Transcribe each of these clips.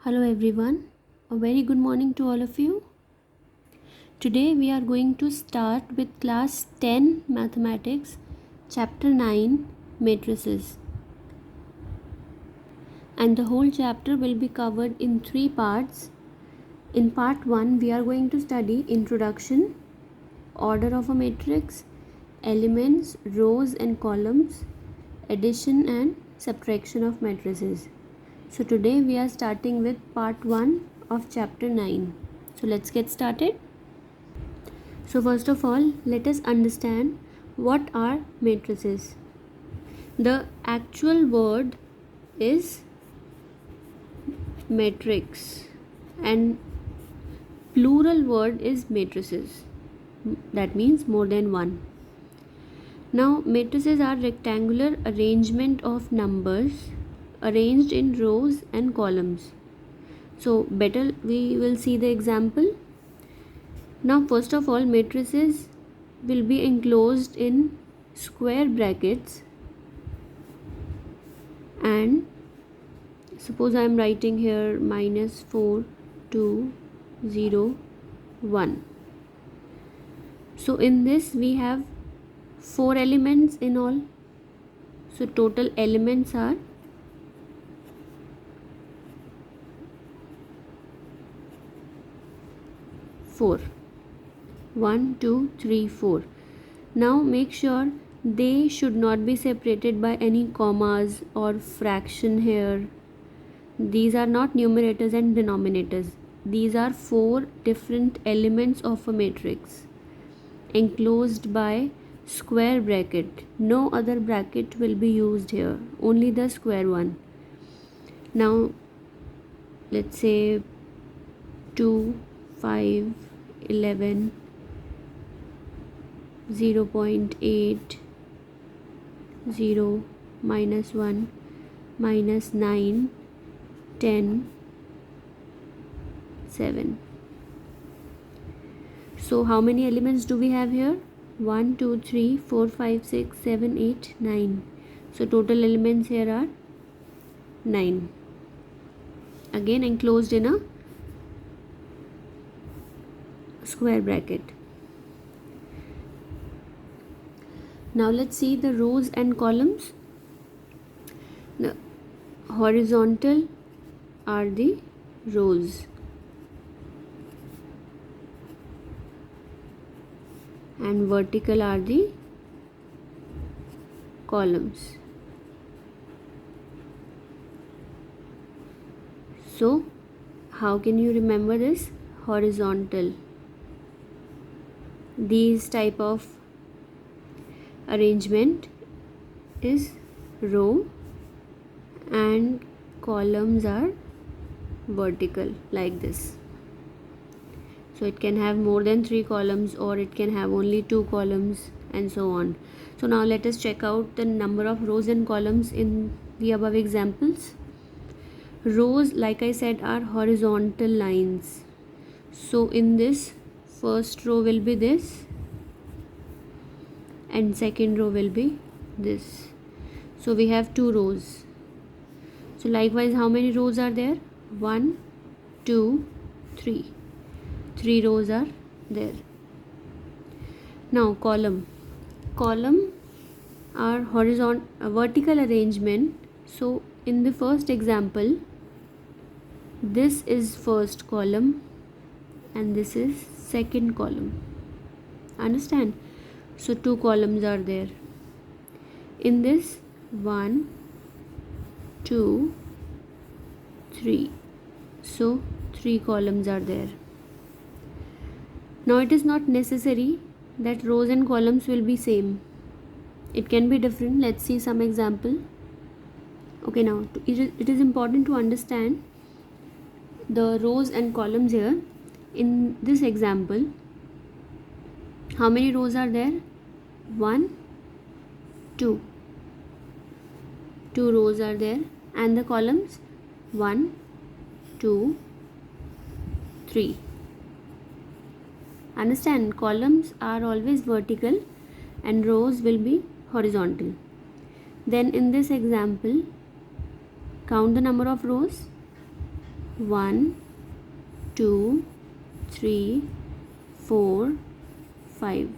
Hello everyone, a very good morning to all of you. Today we are going to start with class 10 mathematics, chapter 9 matrices. And the whole chapter will be covered in 3 parts. In part 1 we are going to study introduction, order of a matrix, elements, rows and columns, addition and subtraction of matrices. So today we are starting with part 1 of chapter 9. So let's get started. So first of all, let us understand what are matrices. The actual word is matrix and plural word is matrices. That means more than one. Now matrices are rectangular arrangement of numbers arranged in rows and columns. So better we will see the example. Now first of all, matrices will be enclosed in square brackets, and suppose I am writing here -4 2 0 1. So in this we have 4 elements in all. So total elements are 4. 1 2 3 4. Now make sure they should not be separated by any commas or fraction here. These are not numerators and denominators. These are 4 different elements of a matrix enclosed by square bracket. No other bracket will be used here, only the square one. Now let's say 2 5 11 0.8 0 -1 -9 10 7. So how many elements do we have here? 1 2 3 4 5 6 7 8 9. So total elements here are 9, again enclosed in a square bracket. Now let's see the rows and columns. The horizontal are the rows and vertical are the columns. So how can you remember this? Horizontal. These type of arrangement is row and columns are vertical like this. So it can have more than 3 columns or it can have only 2 columns and so on. So now let us check out the number of rows and columns in the above examples. Rows, like I said, are horizontal lines. So in this, first row will be this and second row will be this. So we have 2 rows. So likewise, how many rows are there? 1 2 3. 3 rows are there. Now column are vertical arrangement. So in the first example, this is first column and this is second column. Understand? So 2 columns are there. In this, 1 2 3. So 3 columns are there. Now it is not necessary that rows and columns will be same. It can be different. Let's see some example. Okay, now it is important to understand the rows and columns here. In this example, how many rows are there? 1 2. 2 rows are there and the columns 1 2 3. Understand, columns are always vertical and rows will be horizontal. Then in this example, count the number of rows. 1 2 3 4 5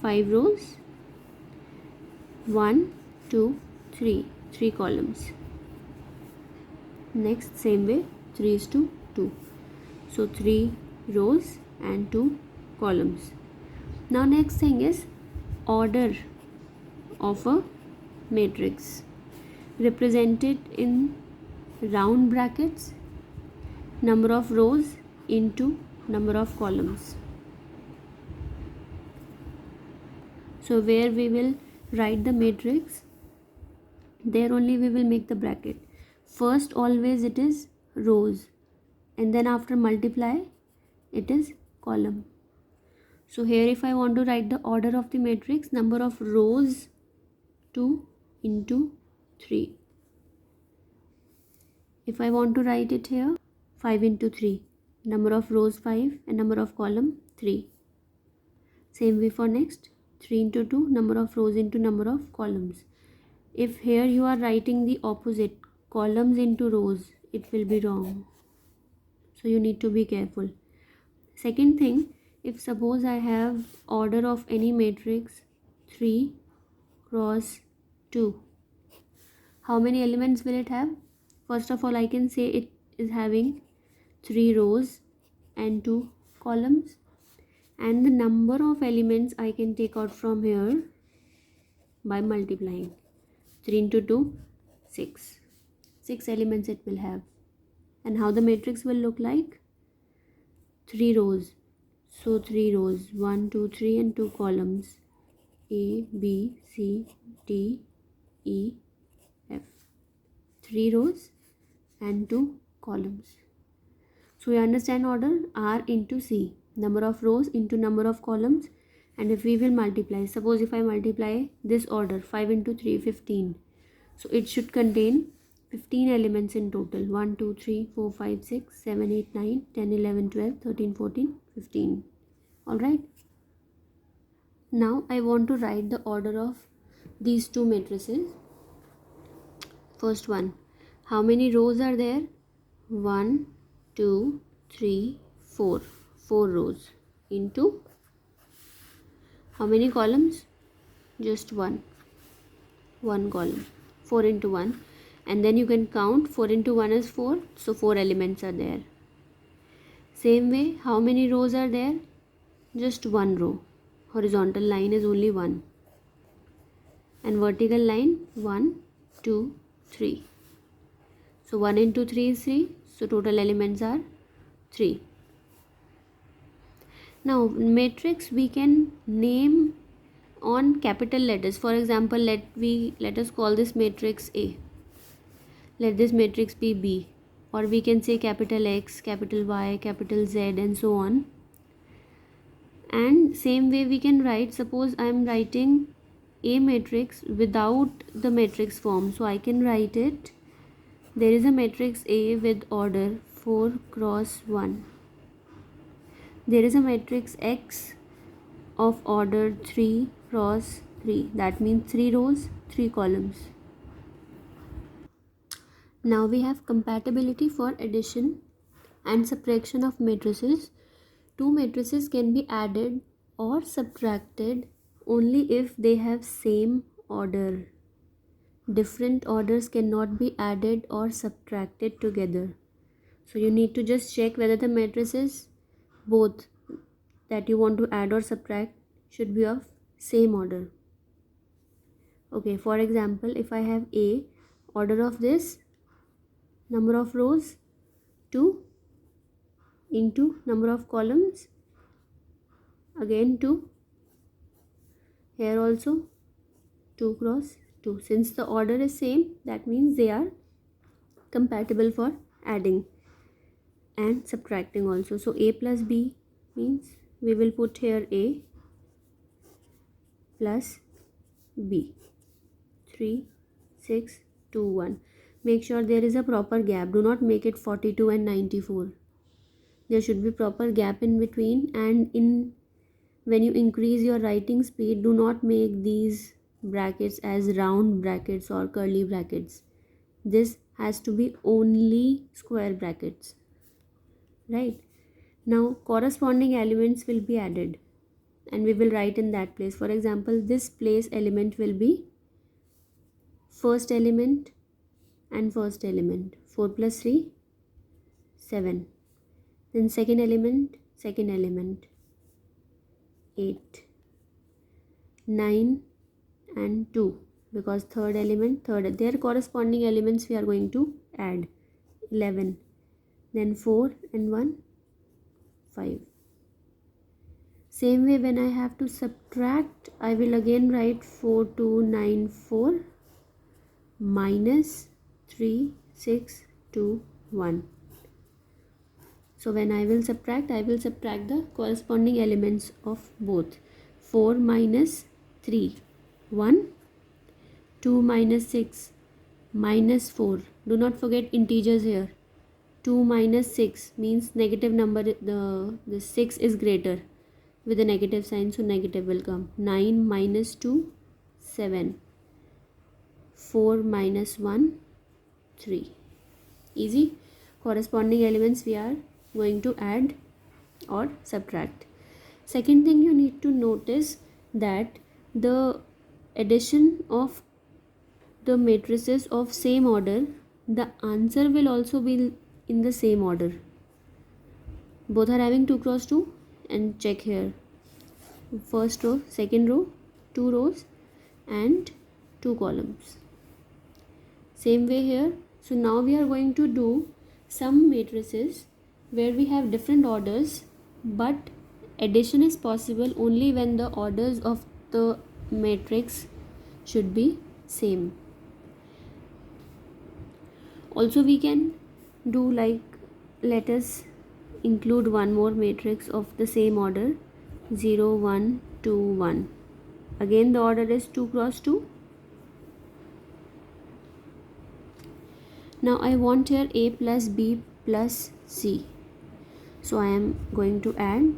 5 rows, 1 2 3 3 columns. Next same way, 3 is to 2, so 3 rows and 2 columns. Now next thing is order of a matrix, represented in round brackets, number of rows into number of columns. So where we will write the matrix, there only we will make the bracket. First always it is rows, and then after multiply it is column. So here if I want to write the order of the matrix, number of rows 2 into 3. If I want to write it here, 5 into 3, number of rows 5 and number of column 3. Same way for next, 3 into 2, number of rows into number of columns. If here you are writing the opposite, columns into rows, it will be wrong. So you need to be careful. Second thing, if suppose I have order of any matrix 3 cross 2, how many elements will it have? First of all, I can say it is having 3 rows and 2 columns, and the number of elements I can take out from here by multiplying. 3 into 2, 6. 6 elements it will have. And how the matrix will look like? 3 rows. So 3 rows, 1 2 3 and 2 columns, A B C D E F. 3 rows and 2 columns. So you understand order, R into C, number of rows into number of columns. And if we will multiply, suppose if I multiply this order, 5 into 3, 15. So it should contain 15 elements in total. 1 2 3 4 5 6 7 8 9 10 11 12 13 14 15. Alright. Now I want to write the order of these two matrices. First one, how many rows are there? 1 2 3 4. 4 rows into how many columns? Just one column. 4 into 1, and then you can count. 4 into 1 is 4, so 4 elements are there. Same way, how many rows are there? Just one row. Horizontal line is only 1, and vertical line 1 2 3. So 1 into 3 is 3, so total elements are 3. Now matrix we can name on capital letters. For example, let us call this matrix A. Let this matrix be B, or we can say capital X, capital Y, capital Z, and so on. And same way we can write, suppose I am writing A matrix without the matrix form, so I can write it, there is a matrix A with order 4 cross 1. There is a matrix X of order 3 cross 3. That means 3 rows, 3 columns. Now we have compatibility for addition and subtraction of matrices. Two matrices can be added or subtracted only if they have same order. Different orders cannot be added or subtracted together. So you need to just check whether the matrices both that you want to add or subtract should be of same order. Okay, for example, if I have A, order of this, number of rows 2 into number of columns, again 2, here also 2 cross 2. Since the order is same, that means they are compatible for adding and subtracting also. So A plus B means we will put here A plus B. 3 6 2 1. Make sure there is a proper gap. Do not make it 42 and 94. There should be proper gap in between, and when you increase your writing speed, do not make these brackets as round brackets or curly brackets. This has to be only square brackets, right? Now corresponding elements will be added and we will write in that place. For example, this place element will be first element and first element, 4 plus 3 7. Then second element 8, 9 and 2, because third element their corresponding elements we are going to add, 11. Then 4 and 1 5. Same way, when I have to subtract, I will again write 4 2 9 4 minus 3 6 2 1. So when I will subtract the corresponding elements of both. 4 minus 3 1, 2 minus 6 minus 4. Do not forget integers here. 2 minus 6 means negative number, the 6 is greater with a negative sign, so negative will come. 9 minus 2 7. 4 minus 1 3. Easy. Corresponding elements we are going to add or subtract. Second thing you need to notice that the addition of the matrices of same order, the answer will also be in the same order. Both are having 2 cross 2, and check here, first row, second row, 2 rows and 2 columns. Same way here. So now we are going to do some matrices where we have different orders, but addition is possible only when the orders of the matrix should be same. Also we can do like, let us include one more matrix of the same order, 0 1 2 1. Again the order is 2 cross 2. Now I want here A plus B plus C. So I am going to add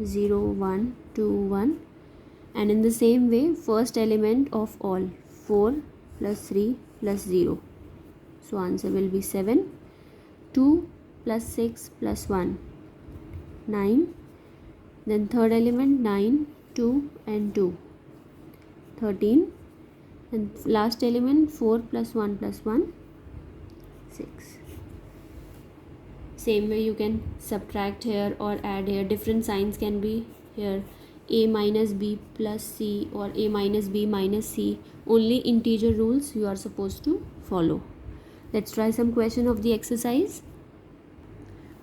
0 1 2 1, and in the same way first element of all, 4 plus 3 plus 0. So answer will be 7. 2 plus 6 plus 1 9. Then third element 9, 2 and 2 13. And last element 4 plus 1 plus 1 6. Same way you can subtract here or add here. Different signs can be here, A minus B plus C or A minus B minus C. Only integer rules you are supposed to follow. Let's try some question of the exercise.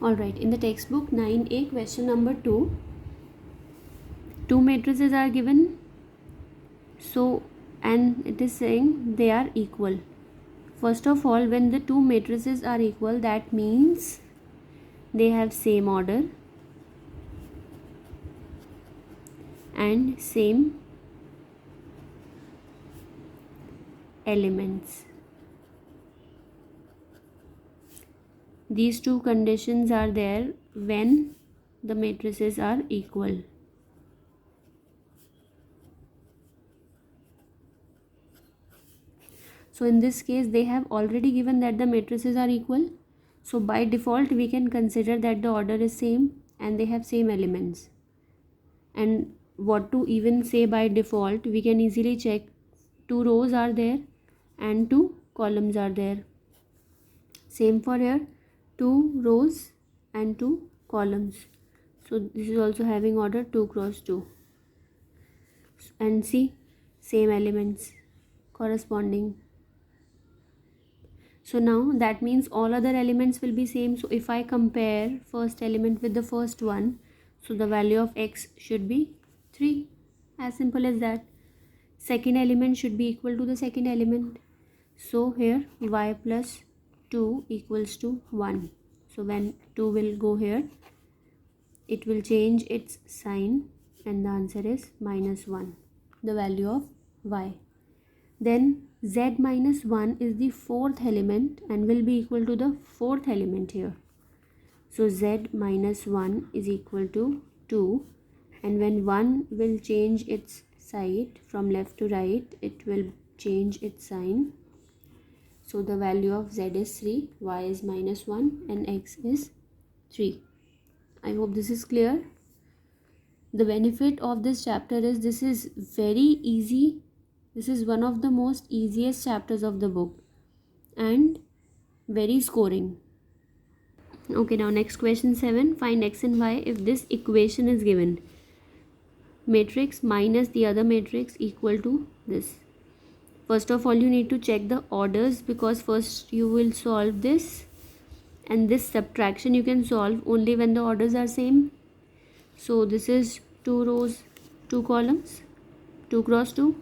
Alright, in the textbook 9A question number 2, two matrices are given, so, and it is saying they are equal. First of all, when the two matrices are equal, that means they have same order and same elements. These two conditions are there when the matrices are equal. So in this case they have already given that the matrices are equal. So by default we can consider that the order is same and they have same elements. And what to even say by default, we can easily check, 2 rows are there and 2 columns are there. Same for here, 2 rows and 2 columns. So this is also having order 2 cross 2. And see, same elements corresponding. So now that means all other elements will be same. So if I compare first element with the first one, so the value of x should be 3. As simple as that. Second element should be equal to the second element. So here y plus 2 equals to 1. So when 2 will go here, it will change its sign and the answer is minus 1, the value of y. Then z minus 1 is the fourth element and will be equal to the fourth element here. So z minus 1 is equal to 2, and when 1 will change its side from left to right, it will change its sign. So the value of z is 3, y is -1 and x is 3. I hope this is clear. The benefit of this chapter is this is very easy. This is one of the most easiest chapters of the book and very scoring. Okay, now next question 7. Find x and y if this equation is given. Matrix minus the other matrix equal to this. First of all, you need to check the orders, because first you will solve this, and this subtraction you can solve only when the orders are same. So this is 2 rows, 2 columns, 2 cross 2.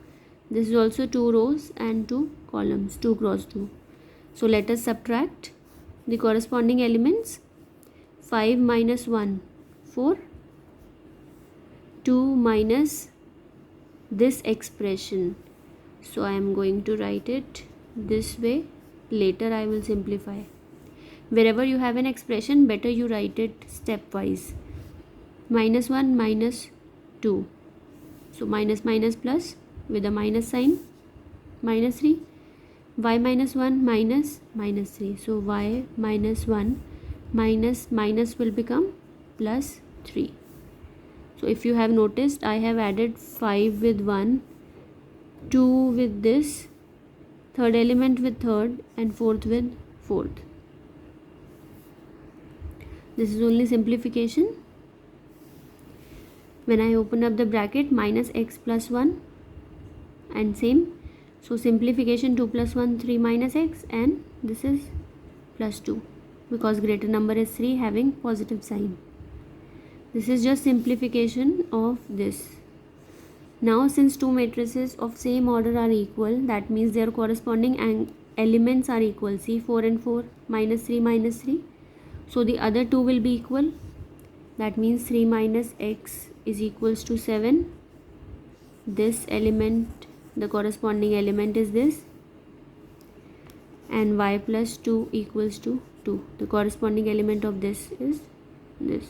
This is also 2 rows and 2 columns, 2 cross 2. So let us subtract the corresponding elements. 5 minus 1, 4. 2 minus this expression. So I am going to write it this way. Later I will simplify. Wherever you have an expression, better you write it stepwise. -1 minus 2. So minus minus plus with a minus sign. -3. Y minus 1 minus -3. So y minus 1 minus minus will become plus 3. So if you have noticed, I have added 5 with 1, 2 with this, third element with third, and fourth with fourth. This is only simplification. When I open up the bracket, minus x plus 1 and same. So simplification, 2 plus 1, 3 minus x, and this is plus 2 because greater number is 3 having positive sign. This is just simplification of this. Now since two matrices of same order are equal, that means their corresponding elements are equal. See, 4 and 4, -3 -3. So the other two will be equal. That means 3 minus x is equals to 7. This element, the corresponding element is this. And y plus 2 equals to 2. The corresponding element of this is this.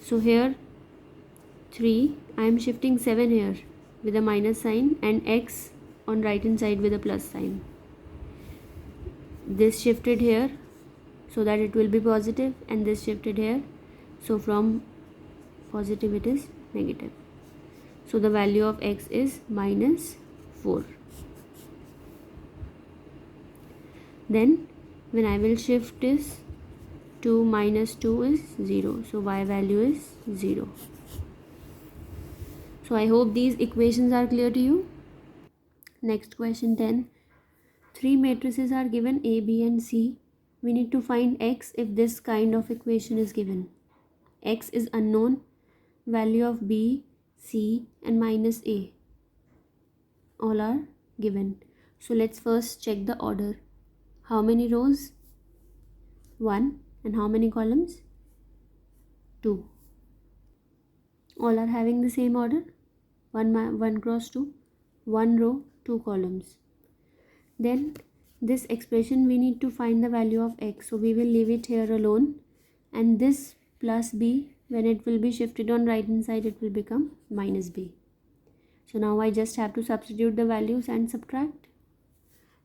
So here 3, I am shifting 7 here with a minus sign, and x on right hand side with a plus sign. This shifted here so that it will be positive, and this shifted here, so from positive it is negative. So the value of x is -4. Then when I will shift this, 2 minus 2 is 0. So y value is 0. So I hope these equations are clear to you. Next question 10. Three matrices are given A, B and C. We need to find x if this kind of equation is given. X is unknown, value of B, C and minus A all are given. So let's first check the order. How many rows? 1. And how many columns? 2. All are having the same order. 1 cross 2, 1 row, 2 columns. Then this expression we need to find the value of x. So we will leave it here alone, and this plus b, when it will be shifted on right hand side, it will become minus b. So now I just have to substitute the values and subtract.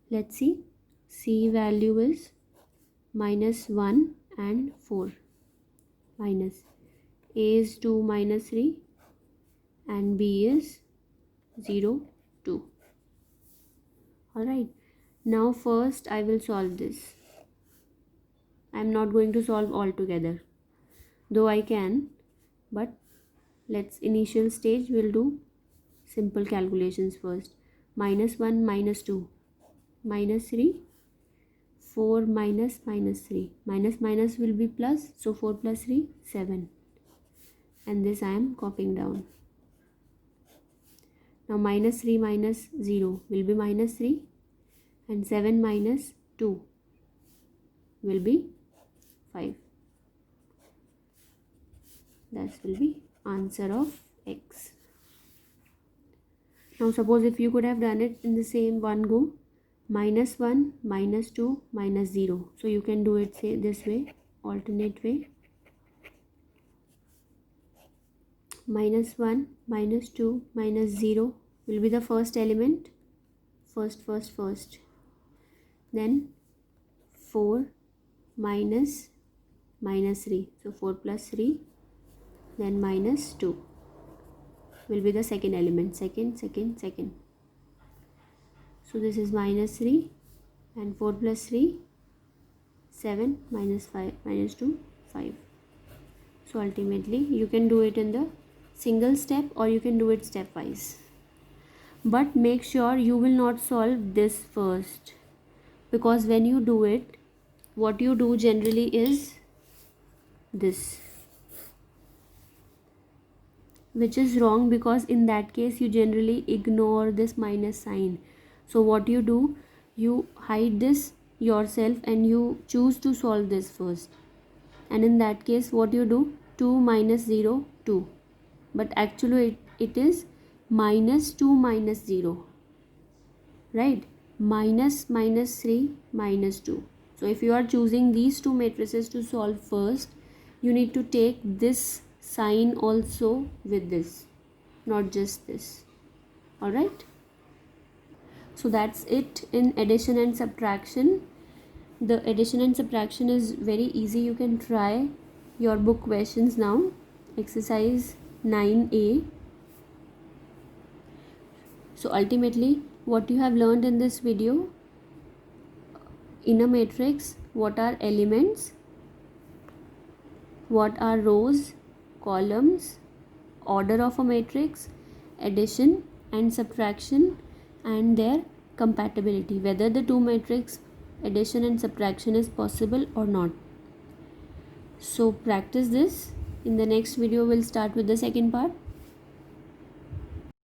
Let's see. C value is -1 and 4. Minus A is 2 minus 3 and B is 0, 2. Alright. Now first I will solve this. I am not going to solve all together, though I can, but let's initial stage we'll do simple calculations first. -1 minus 2 minus 3, 4 minus -3, minus will be plus, so 4 plus 3, 7, and this I am copying down. Now -3 minus 0 will be -3, and 7 minus 2 will be 5. That will be answer of x. Now suppose if you could have done it in the same one go, -1 -2 -0. So you can do it say this way, alternate way. -1 -2 -0 will be the first element. First. then 4 minus 3. So 4 plus 3, then minus 2 will be the second element. Second. So this is minus 3 and 4 plus 3, 7, minus 5, minus 2, 5. So ultimately you can do it in the single step or you can do it stepwise. But make sure you will not solve this first, because when you do it, what you do generally is this, which is wrong, because in that case you generally ignore this minus sign. So what you do, you hide this yourself and you choose to solve this first, and in that case what you do, 2 minus 0, 2, but actually it is minus 2 minus 0, right? Minus 3 minus 2. So if you are choosing these two matrices to solve first, you need to take this sign also with this, not just this. All right, so that's it in addition and subtraction. The addition and subtraction is very easy. You can try your book questions now. Exercise 9A. So ultimately what you have learned in this video: in a matrix, what are elements, what are rows, columns, order of a matrix, addition and subtraction, and their compatibility, whether the two matrix addition and subtraction is possible or not. So practice this. In the next video we'll start with the second part.